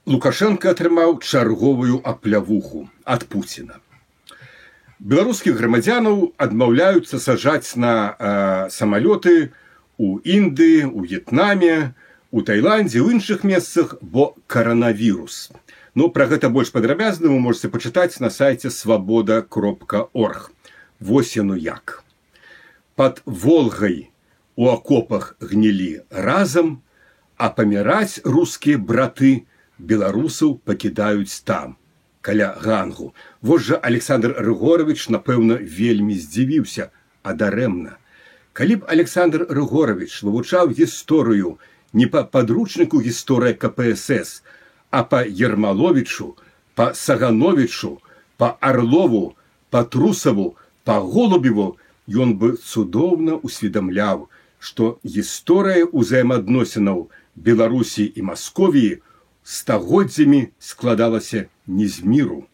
Лукашенко атрымаў чарговую аплявуху ад Пуціна. Беларускіх грамадзянаў адмаўляюцца сажаць на самалёты у Індыі, у В'етнаме, у Таіландзе, у іншых месцах, бо каранавірус. Ну, пра гэта больш падрабязна вы можете пачытаць на сайце свабода.орг. Вось яно як. Пад Волгай у акопах гнілі разам, а паміраць рускія браты беларусаў пакідаюць там, каля Гангу. Вось жа Александр Рыгорович, напэўна, вельмі здзівіўся, а дарэмна. Калі б Александр Рыгорович вывучаў гісторыю не па падручніку гісторыя КПСС, а па Ермаловичу, па Сагановичу, па Орлову, па Трусову, па Голубеву, ён бы цудоўна усведамляў, што гісторыя ўзаемаадносінаў Беларусі і Масковіі стагоддзямі складалася не з міру,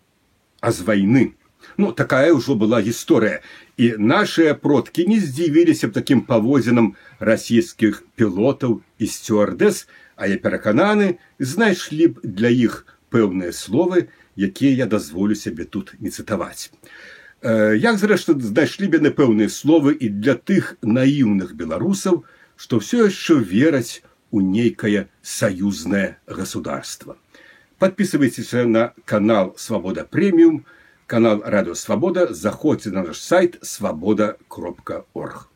а з вайны. Ну, такая ўжо была гісторыя. І нашыя продкі не здзівіліся б такім паводзінам расійскіх пілотаў і сцюардэс, а я перакананы, знайшлі б для іх пэўныя словы, якія я дазволю сябе тут не цытаваць. Як, зрэшты, знайшлі б яны пэўныя словы і для тых наіўных беларусаў, што ўсё яшчэ вераць у нейкое союзное государство. Подписывайтесь на канал Свобода Премиум, канал Радио Свобода, заходите на наш сайт svoboda.org.